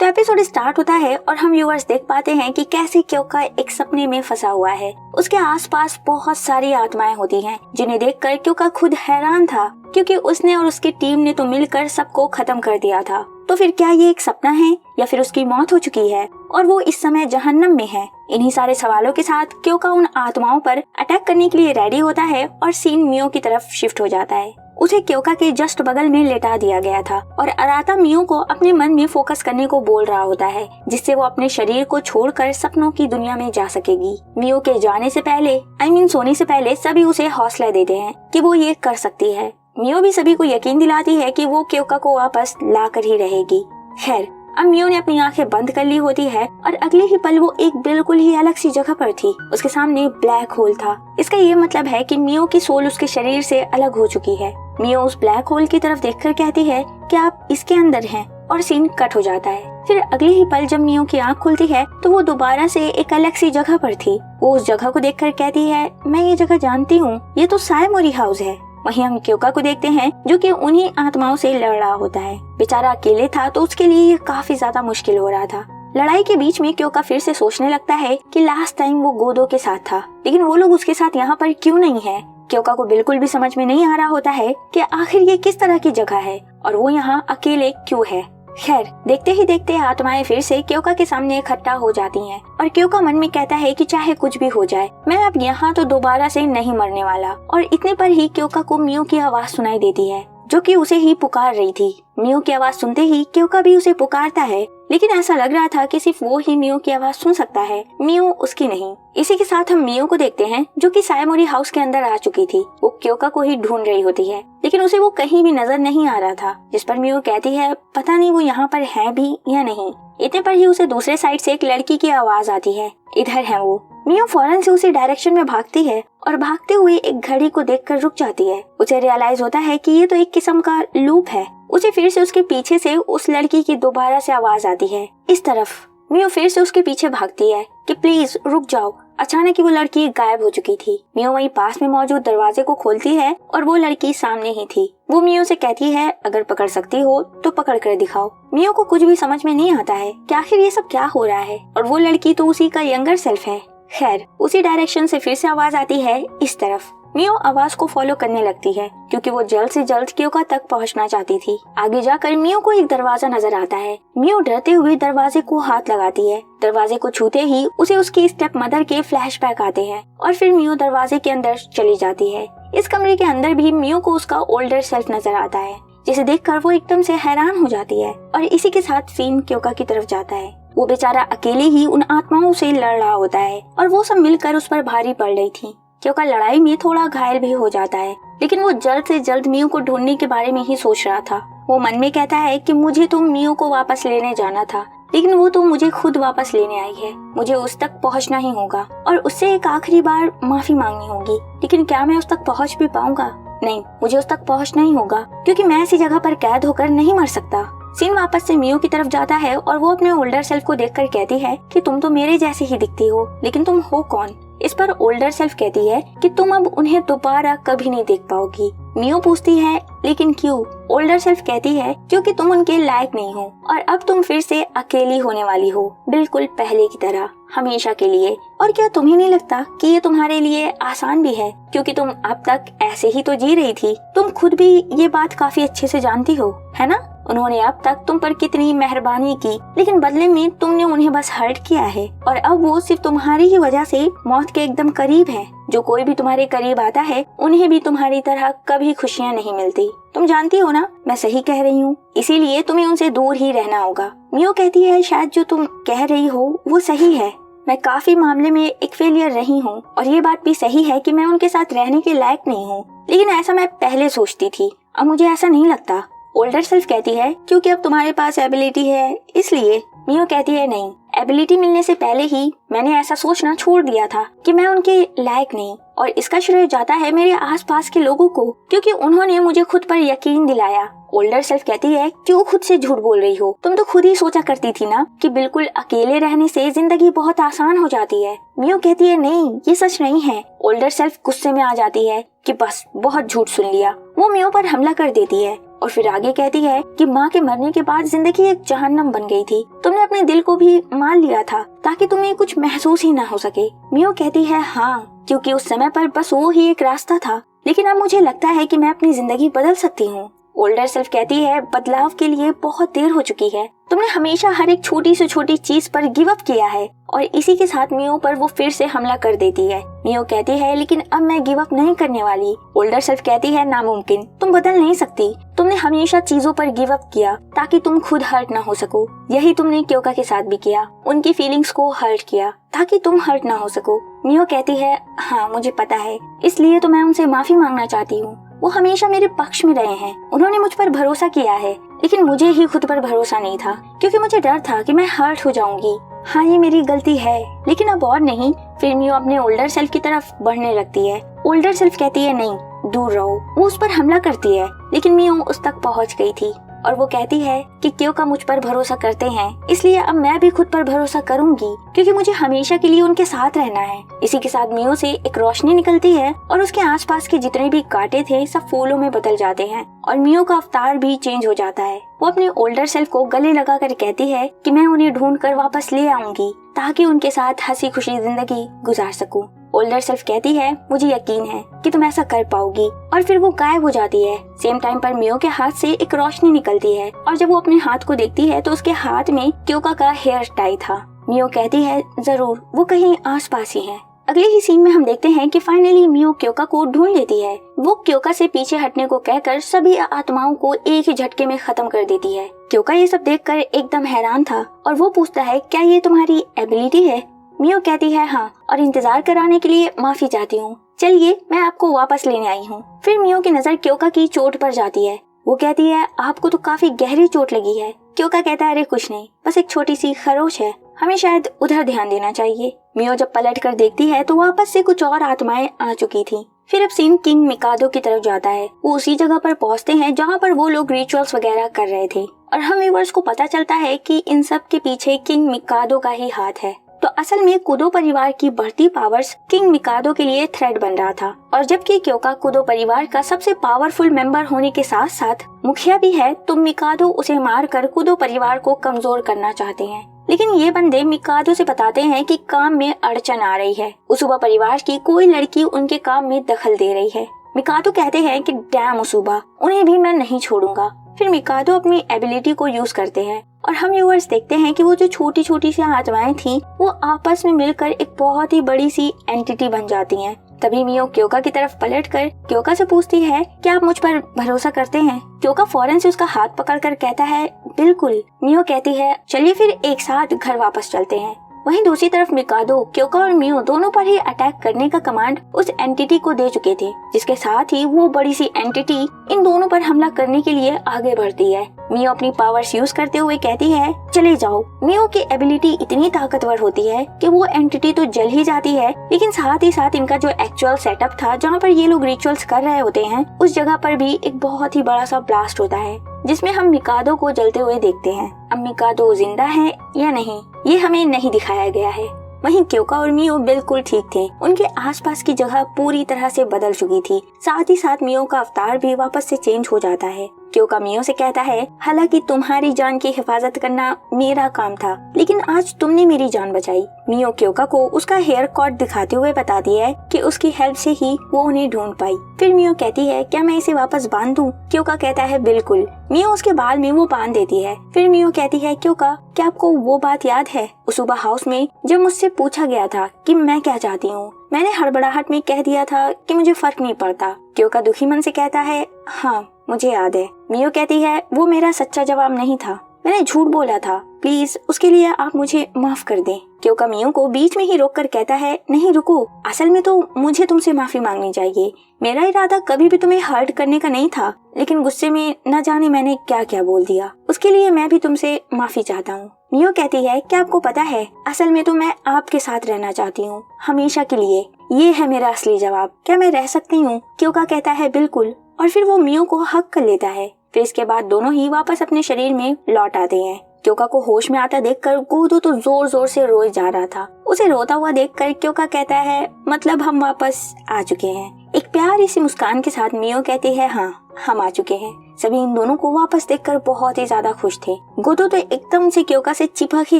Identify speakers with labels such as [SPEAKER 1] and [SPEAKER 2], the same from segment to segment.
[SPEAKER 1] तो episode start होता है और हम व्यूअर्स देख पाते हैं कि कैसे क्योका एक सपने में फंसा हुआ है। उसके आसपास बहुत सारी आत्माएं होती हैं, जिन्हें देखकर क्योका खुद हैरान था, क्योंकि उसने और उसकी टीम ने तो मिलकर सबको खत्म कर दिया था। तो फिर क्या ये एक सपना है या फिर उसकी मौत हो चुकी है और वो इस समय जहन्नम में है? इन्हीं सारे सवालों के साथ क्योका उन आत्माओं पर अटैक करने के लिए रेडी होता है और सीन मियो की तरफ शिफ्ट हो जाता है। उसे क्योका के जस्ट बगल में लेटा दिया गया था और अराता मियो को अपने मन में फोकस करने को बोल रहा होता है, जिससे वो अपने शरीर को छोड़कर सपनों की दुनिया में जा सकेगी। मियो के जाने से पहले सोने से पहले सभी उसे हौसला देते हैं कि वो ये कर सकती है। मियो भी सभी को यकीन दिलाती है कि वो क्योका को वापस ला कर ही रहेगी। खैर, अब मियो ने अपनी आंखें बंद कर ली होती है और अगले ही पल वो एक बिल्कुल ही अलग सी जगह पर थी। उसके सामने ब्लैक होल था। इसका ये मतलब है कि मियो की सोल उसके शरीर से अलग हो चुकी है। मियो उस ब्लैक होल की तरफ देखकर कहती है कि आप इसके अंदर हैं और सीन कट हो जाता है। फिर अगले ही पल जब मियो की आंख खुलती है तो वो दोबारा से एक अलग सी जगह पर थी। वो उस जगह को देखकर कहती है, मैं ये जगह जानती हूँ, ये तो सायमोरी हाउस है। वहीं हम क्योका को देखते हैं जो कि उन्हीं आत्माओं से लड़ रहा होता है। बेचारा अकेले था तो उसके लिए ये काफी ज्यादा मुश्किल हो रहा था। लड़ाई के बीच में क्योका फिर से सोचने लगता है कि लास्ट टाइम वो गोदो के साथ था, लेकिन वो लोग उसके साथ यहाँ पर क्यों नहीं है। क्योका को बिल्कुल भी समझ में नहीं आ रहा होता है कि आखिर ये किस तरह की जगह है और वो यहाँ अकेले क्यों है। खैर, देखते ही देखते आत्माएं फिर से क्योका के सामने इकट्ठा हो जाती हैं और क्योका मन में कहता है कि चाहे कुछ भी हो जाए, मैं अब यहाँ तो दोबारा से नहीं मरने वाला। और इतने पर ही क्योका को मियो की आवाज सुनाई देती है, जो कि उसे ही पुकार रही थी। मियो की आवाज सुनते ही क्योका भी उसे पुकारता है, लेकिन ऐसा लग रहा था कि सिर्फ वो ही मियो की आवाज सुन सकता है, मियो उसकी नहीं। इसी के साथ हम मियो को देखते हैं जो कि सायमोरी हाउस के अंदर आ चुकी थी। वो क्योका को ही ढूंढ रही होती है, लेकिन उसे वो कहीं भी नजर नहीं आ रहा था, जिस पर मियो कहती है पता नहीं वो यहाँ पर है भी या नहीं। इतने पर ही उसे दूसरे साइड से एक लड़की की आवाज आती है, इधर है वो। मियो फौरन से उसी डायरेक्शन में भागती है और भागते हुए एक घड़ी को देखकर रुक जाती है। उसे रियलाइज होता है कि ये तो एक किस्म का लूप है। उसे फिर से उसके पीछे से उस लड़की की दोबारा से आवाज आती है, इस तरफ। मियो फिर से उसके पीछे भागती है कि प्लीज रुक जाओ। अचानक ही वो लड़की गायब हो चुकी थी। मियो वहीं पास में मौजूद दरवाजे को खोलती है और वो लड़की सामने ही थी। वो मियो से कहती है अगर पकड़ सकती हो तो पकड़ कर दिखाओ। मियो को कुछ भी समझ में नहीं आता है कि आखिर ये सब क्या हो रहा है और वो लड़की तो उसी का यंगर सेल्फ है। खैर, उसी डायरेक्शन से फिर से आवाज आती है, इस तरफ। मियो आवाज को फॉलो करने लगती है क्योंकि वो जल्द से जल्द क्योका तक पहुंचना चाहती थी। आगे जाकर मियो को एक दरवाजा नजर आता है। मियो डरते हुए दरवाजे को हाथ लगाती है। दरवाजे को छूते ही उसे उसकी स्टेप मदर के फ्लैशबैक आते हैं और फिर मियो दरवाजे के अंदर चली जाती है। इस कमरे के अंदर भी मियो को उसका ओल्डर सेल्फ नजर आता है, जिसे देखकर वो एकदम से हैरान हो जाती है और इसी के साथ सीन क्योका की तरफ जाता है। वो बेचारा अकेले ही उन आत्माओं से लड़ रहा होता है और वो सब मिलकर उस पर भारी पड़ रही थी। क्योका लड़ाई में थोड़ा घायल भी हो जाता है, लेकिन वो जल्द से जल्द मियो को ढूंढने के बारे में ही सोच रहा था। वो मन में कहता है कि मुझे तो मियो को वापस लेने जाना था, लेकिन वो तो मुझे खुद वापस लेने आई है। मुझे उस तक पहुंचना ही होगा और उससे एक आखिरी बार माफी मांगनी होगी। लेकिन क्या मैं उस तक पहुंच भी पाऊंगा? नहीं, मुझे उस तक पहुंचना ही होगा, क्योंकि मैं ऐसी जगह पर कैद होकर नहीं मर सकता। सीन वापस से मियो की तरफ जाता है और वो अपने ओल्डर सेल्फ को देखकर कहती है कि तुम तो मेरे जैसे ही दिखती हो, लेकिन तुम हो कौन? इस पर ओल्डर सेल्फ कहती है कि तुम अब उन्हें दोबारा कभी नहीं देख पाओगी। मियो पूछती है लेकिन क्यों? ओल्डर सेल्फ कहती है क्योंकि तुम उनके लायक नहीं हो और अब तुम फिर से अकेली होने वाली हो, बिल्कुल पहले की तरह, हमेशा के लिए। और क्या तुम्हें नहीं लगता कि ये तुम्हारे लिए आसान भी है, क्योंकि तुम अब तक ऐसे ही तो जी रही थी। तुम खुद भी ये बात काफी अच्छे से जानती हो, है ना? उन्होंने अब तक तुम पर कितनी मेहरबानी की, लेकिन बदले में तुमने उन्हें बस हर्ट किया है और अब वो सिर्फ तुम्हारी ही वजह से मौत के एकदम करीब है। जो कोई भी तुम्हारे करीब आता है उन्हें भी तुम्हारी तरह कभी खुशियाँ नहीं मिलती। तुम जानती हो ना, मैं सही कह रही हूँ, इसीलिए तुम्हें उनसे दूर ही रहना होगा। मियो कहती है शायद जो तुम कह रही हो वो सही है। मैं काफी मामले में एक फेलियर रही हूँ और ये बात भी सही है कि मैं उनके साथ रहने के लायक नहीं हूँ, लेकिन ऐसा मैं पहले सोचती थी, अब मुझे ऐसा नहीं लगता। ओल्डर सेल्फ कहती है क्योंकि अब तुम्हारे पास एबिलिटी है इसलिए। मियो कहती है नहीं, एबिलिटी मिलने से पहले ही मैंने ऐसा सोचना छोड़ दिया था कि मैं उनके लायक नहीं, और इसका श्रेय जाता है मेरे आसपास के लोगों को, क्योंकि उन्होंने मुझे खुद पर यकीन दिलाया। ओल्डर सेल्फ कहती है क्यों खुद से झूठ बोल रही हो? तुम तो खुद ही सोचा करती थी ना कि बिल्कुल अकेले रहने से जिंदगी बहुत आसान हो जाती है। मियो कहती है नहीं, ये सच नहीं है। ओल्डर सेल्फ गुस्से में आ जाती है कि बस बहुत झूठ सुन लिया। वो मियो पर हमला कर देती है और फिर आगे कहती है कि माँ के मरने के बाद जिंदगी एक जहन्नम बन गई थी। तुमने अपने दिल को भी मार लिया था ताकि तुम्हें कुछ महसूस ही ना हो सके। मियो कहती है हाँ, क्योंकि उस समय पर बस वो ही एक रास्ता था, लेकिन अब मुझे लगता है कि मैं अपनी जिंदगी बदल सकती हूँ। ओल्डर सेल्फ कहती है बदलाव के लिए बहुत देर हो चुकी है। तुमने हमेशा हर एक छोटी से छोटी चीज पर गिव अप किया है। और इसी के साथ मियो पर वो फिर से हमला कर देती है। मियो कहती है लेकिन अब मैं गिव अप नहीं करने वाली। ओल्डर सेल्फ कहती है नामुमकिन, तुम बदल नहीं सकती। तुमने हमेशा चीजों पर गिव अप किया ताकि तुम खुद हर्ट ना हो सको। यही तुमने क्योका के साथ भी किया, उनकी फीलिंग्स को हर्ट किया ताकि तुम हर्ट ना हो सको। मियो कहती है हाँ मुझे पता है, इसलिए तो मैं उनसे माफी मांगना चाहती हूँ। वो हमेशा मेरे पक्ष में रहे हैं, उन्होंने मुझ पर भरोसा किया है, लेकिन मुझे ही खुद पर भरोसा नहीं था क्योंकि मुझे डर था कि मैं हर्ट हो जाऊंगी। हाँ ये मेरी गलती है, लेकिन अब और नहीं। फिर मियो अपने ओल्डर सेल्फ की तरफ बढ़ने लगती है। ओल्डर सेल्फ कहती है नहीं, दूर रहो। वो उस पर हमला करती है, लेकिन मियो उस तक पहुंच गई थी और वो कहती है कि क्योका मुझ पर भरोसा करते हैं, इसलिए अब मैं भी खुद पर भरोसा करूंगी क्योंकि मुझे हमेशा के लिए उनके साथ रहना है। इसी के साथ मियो से एक रोशनी निकलती है और उसके आसपास के जितने भी कांटे थे सब फूलों में बदल जाते हैं और मियो का अवतार भी चेंज हो जाता है। वो अपने ओल्डर सेल्फ को गले लगा कर कहती है कि मैं उन्हें ढूंढ कर वापस ले आऊंगी ताकि उनके साथ हंसी खुशी जिंदगी गुजार सकूं। ओल्डर सेल्फ कहती है मुझे यकीन है कि तुम ऐसा कर पाओगी, और फिर वो गायब हो जाती है। सेम टाइम पर मियो के हाथ से एक रोशनी निकलती है और जब वो अपने हाथ को देखती है तो उसके हाथ में क्योका का हेयर टाई था। मियो कहती है जरूर वो कहीं आसपास ही है। अगले ही सीन में हम देखते हैं कि फाइनली मियो क्योका को ढूंढ लेती है। वो क्योका से पीछे हटने को कहकर सभी आत्माओं को एक ही झटके में खत्म कर देती है। क्योका ये सब देखकर एकदम हैरान था और वो पूछता है क्या ये तुम्हारी एबिलिटी है? मियो कहती है हाँ, और इंतजार कराने के लिए माफी चाहती हूँ। चलिए मैं आपको वापस लेने आई हूँ। फिर मियो की नजर क्योका की चोट पर जाती है। वो कहती है आपको तो काफी गहरी चोट लगी है। क्योका कहता है अरे कुछ नहीं, बस एक छोटी सी खरोच है, हमें शायद उधर ध्यान देना चाहिए। मियो जब पलट कर देखती है तो वापस से कुछ और आत्माएं आ चुकी थी। फिर अब सीन किंग मिकादो की तरफ जाता है। वो उसी जगह पर पहुंचते हैं जहाँ पर वो लोग रिचुअल्स वगैरह कर रहे थे और हम व्यूअर्स को पता चलता है कि इन सब के पीछे किंग मिकादो का ही हाथ है। तो असल में कुदो परिवार की बढ़ती पावर्स किंग मिकादो के लिए थ्रेट बन रहा था, और जबकि क्योका कुदो परिवार का सबसे पावरफुल मेंबर होने के साथ साथ मुखिया भी है, तो मिकादो उसे मारकर कुदो परिवार को कमजोर करना चाहते हैं। लेकिन ये बंदे मिकादो से बताते हैं कि काम में अड़चन आ रही है। उसूबा परिवार की कोई लड़की उनके काम में दखल दे रही है। मिकादो कहते हैं कि डैम उसूबा, उन्हें भी मैं नहीं छोड़ूंगा। फिर मिकादो अपनी एबिलिटी को यूज करते हैं और हम व्यूअर्स देखते हैं कि वो जो छोटी छोटी सी आत्माएं थी वो आपस में मिलकर एक बहुत ही बड़ी सी एंटिटी बन जाती हैं। तभी मियो क्योका की तरफ पलटकर क्योका से पूछती है कि आप मुझ पर भरोसा करते हैं? क्योका फौरन से उसका हाथ पकड़कर कहता है बिल्कुल। मियो कहती है चलिए फिर एक साथ घर वापस चलते हैं। वहीं दूसरी तरफ मिकादो क्योका और मियो दोनों पर ही अटैक करने का कमांड उस एंटिटी को दे चुके थे, जिसके साथ ही वो बड़ी सी एंटिटी इन दोनों पर हमला करने के लिए आगे बढ़ती है। मियो अपनी पावर्स यूज करते हुए कहती है चले जाओ। मियो की एबिलिटी इतनी ताकतवर होती है कि वो एंटिटी तो जल ही जाती है, लेकिन साथ ही साथ इनका जो एक्चुअल सेटअप था जहाँ पर ये लोग रिचुअल्स कर रहे होते हैं उस जगह पर भी एक बहुत ही बड़ा सा ब्लास्ट होता है, जिसमें हम मिकादो को जलते हुए देखते हैं। अब मिकादो जिंदा है या नहीं ये हमें नहीं दिखाया गया है। वहीं क्योका और मियो बिल्कुल ठीक थे, उनके आसपास की जगह पूरी तरह से बदल चुकी थी। साथ ही साथ मियो का अवतार भी वापस से चेंज हो जाता है। क्योका मियो से कहता है हालांकि तुम्हारी जान की हिफाजत करना मेरा काम था, लेकिन आज तुमने मेरी जान बचाई। मियो क्योका को उसका हेयर कॉर्ड दिखाते हुए बताती है कि उसकी हेल्प से ही वो उन्हें ढूंढ पाई। फिर मियो कहती है क्या मैं इसे वापस बांध दूं? क्योका कहता है बिल्कुल। मियो उसके बाल में वो बांध देती है। फिर मियो कहती है क्योका क्या आपको वो बात याद है उसूबा हाउस में जब मुझसे पूछा गया था कि मैं क्या चाहती हूँ? मैंने हड़बड़ाहट में कह दिया था कि मुझे फर्क नहीं पड़ता। क्योका दुखी मन से कहता है हाँ मुझे याद है। मियो कहती है वो मेरा सच्चा जवाब नहीं था, मैंने झूठ बोला था, प्लीज उसके लिए आप मुझे माफ कर दें। क्योका मियो को बीच में ही रोककर कहता है नहीं रुको, असल में तो मुझे तुमसे माफी मांगनी चाहिए। मेरा इरादा कभी भी तुम्हें हर्ट करने का नहीं था, लेकिन गुस्से में न जाने मैंने क्या क्या बोल दिया, उसके लिए मैं भी तुमसे माफी चाहता हूँ। मियो कहती है क्या आपको पता है असल में तो मैं आपके साथ रहना चाहती हूँ हमेशा के लिए, ये है मेरा असली जवाब, क्या मैं रह सकती हूँ? क्योका कहता है बिल्कुल, और फिर वो मियो को हक कर लेता है। फिर इसके बाद दोनों ही वापस अपने शरीर में लौट आते हैं। क्योका को होश में आता देखकर गोदो तो जोर जोर से रोए जा रहा था। उसे रोता हुआ देखकर क्योका कहता है मतलब हम वापस आ चुके हैं। एक प्यारी सी मुस्कान के साथ मियो कहती है हाँ हम आ चुके हैं। सभी इन दोनों को वापस देखकर बहुत ही ज्यादा खुश थे। गोतो तो एकदम से क्योका से चिपक ही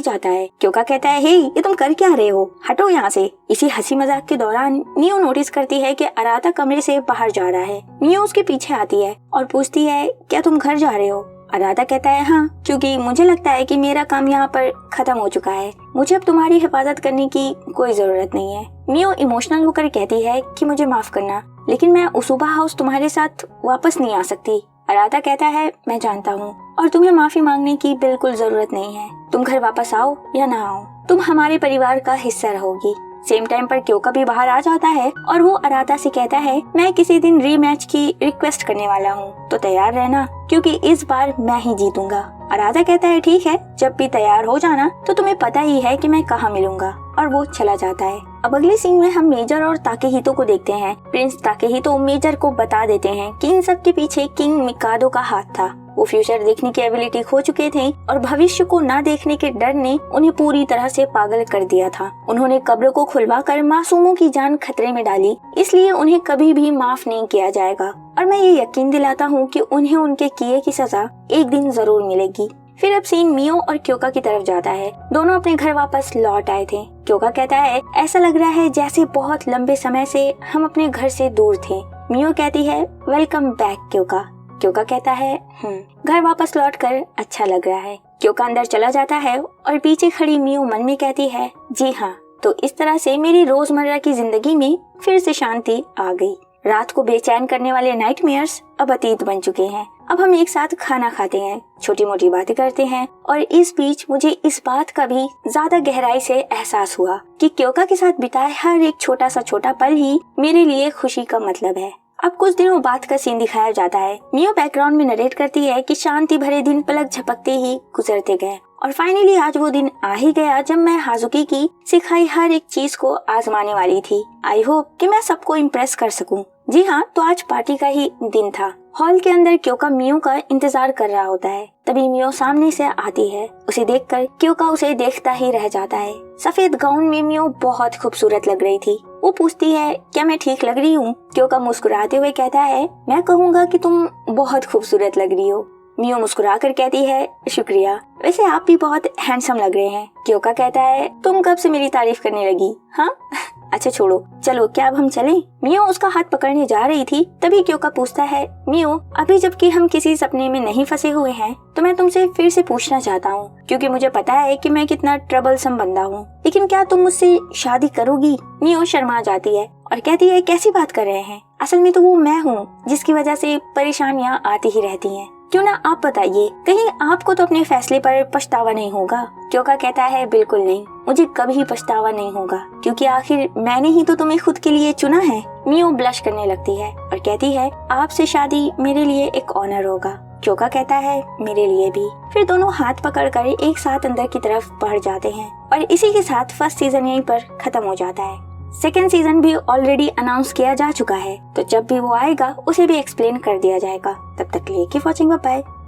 [SPEAKER 1] जाता है। क्योका कहता है, हे ये तुम कर क्या रहे हो, हटो यहाँ से। इसी हंसी मजाक के दौरान मियो नोटिस करती है कि अराता कमरे से बाहर जा रहा है। मियो उसके पीछे आती है और पूछती है, क्या तुम घर जा रहे हो? अराता कहता है, हाँ, क्योंकि मुझे लगता है कि मेरा काम यहाँ पर खत्म हो चुका है। मुझे अब तुम्हारी हिफाजत करने की कोई जरूरत नहीं है। मियो इमोशनल होकर कहती है कि मुझे माफ करना, लेकिन मैं उसूबा हाउस तुम्हारे साथ वापस नहीं आ सकती। अराता कहता है, मैं जानता हूँ और तुम्हें माफी मांगने की बिल्कुल जरूरत नहीं है। तुम घर वापस आओ या ना आओ, तुम हमारे परिवार का हिस्सा रहोगी। सेम टाइम पर क्योका भी बाहर आ जाता है और वो अराता से कहता है, मैं किसी दिन रीमैच की रिक्वेस्ट करने वाला हूँ, तो तैयार रहना, क्योंकि इस बार मैं ही जीतूंगा। अराता कहता है, ठीक है, जब भी तैयार हो जाना, तो तुम्हें पता ही है कि मैं कहाँ मिलूंगा, और वो चला जाता है। अब अगले सीन में हम मेजर और ताकेहितो को देखते हैं। प्रिंस ताकेहितो मेजर को बता देते हैं कि इन सब के पीछे किंग मिकादो का हाथ था। वो फ्यूचर देखने की एबिलिटी खो चुके थे और भविष्य को ना देखने के डर ने उन्हें पूरी तरह से पागल कर दिया था। उन्होंने कब्र को खुलवाकर मासूमों की जान खतरे में डाली, इसलिए उन्हें कभी भी माफ नहीं किया जाएगा और मैं ये यकीन दिलाता हूँ कि उन्हें उनके किए की सजा एक दिन जरूर मिलेगी। फिर अब सीन मियो और क्योका की तरफ जाता है। दोनों अपने घर वापस लौट आए थे। क्योका कहता है, ऐसा लग रहा है जैसे बहुत लंबे समय से हम अपने घर से दूर थे। मियो कहती है, वेलकम बैक क्योका। क्योका कहता है, घर वापस लौटकर अच्छा लग रहा है। क्योका अंदर चला जाता है और पीछे खड़ी मियो मन में कहती है, जी हाँ, तो इस तरह से मेरी रोजमर्रा की जिंदगी में फिर से शांति आ गई। रात को बेचैन करने वाले नाइटमेयर्स अब अतीत बन चुके हैं। अब हम एक साथ खाना खाते हैं, छोटी मोटी बातें करते हैं और इस बीच मुझे इस बात का भी ज्यादा गहराई से एहसास हुआ कि क्योका के साथ बिताए हर एक छोटा पल ही मेरे लिए खुशी का मतलब है। अब कुछ दिनों बाद का सीन दिखाया जाता है। मियो बैकग्राउंड में नरेट करती है कि शांति भरे दिन पलक झपकते ही गुजरते गए और फाइनली आज वो दिन आ ही गया जब मैं हाजुकी की सिखाई हर एक चीज को आजमाने वाली थी। आई होप कि मैं सबको इम्प्रेस कर सकूं। जी हाँ, तो आज पार्टी का ही दिन था। हॉल के अंदर क्योका मियो का इंतजार कर रहा होता है। तभी मियो सामने से आती है। उसे देखकर क्योका उसे देखता ही रह जाता है। सफेद गाउन में मियो बहुत खूबसूरत लग रही थी। वो पूछती है, क्या मैं ठीक लग रही हूँ? क्योका मुस्कुराते हुए कहता है, मैं कहूँगा कि तुम बहुत खूबसूरत लग रही हो। मियो मुस्कुरा कर कहती है, शुक्रिया, वैसे आप भी बहुत हैंडसम लग रहे हैं। क्योका कहता है, तुम कब से मेरी तारीफ करने लगी? हाँ अच्छा छोड़ो, चलो क्या अब हम चलें? मियो उसका हाथ पकड़ने जा रही थी, तभी क्योका पूछता है, मियो अभी जबकि हम किसी सपने में नहीं फंसे हुए हैं, तो मैं तुमसे फिर से पूछना चाहता हूँ, क्योंकि मुझे पता है कि मैं कितना ट्रबलसम बंदा हूँ, लेकिन क्या तुम मुझसे शादी करोगी? मियो शर्मा जाती है और कहती है, कैसी बात कर रहे हैं? असल में तो वो मैं हूँ जिसकी वजह से परेशानियाँ आती ही रहती हैं। क्यों ना आप बताइए, कहीं आपको तो अपने फैसले पर पछतावा नहीं होगा? क्योका कहता है, बिल्कुल नहीं, मुझे कभी पछतावा नहीं होगा, क्योंकि आखिर मैंने ही तो तुम्हें खुद के लिए चुना है। मियो ब्लश करने लगती है और कहती है, आपसे शादी मेरे लिए एक ऑनर होगा। क्योका कहता है, मेरे लिए भी। फिर दोनों हाथ पकड़कर एक साथ अंदर की तरफ बढ़ जाते हैं और इसी के साथ फर्स्ट सीजन यहीं पर खत्म हो जाता है। सेकेंड सीजन भी ऑलरेडी अनाउंस किया जा चुका है, तो जब भी वो आएगा उसे भी एक्सप्लेन कर दिया जाएगा। तब तक के लिए कीप वॉचिंग, बाय बाय।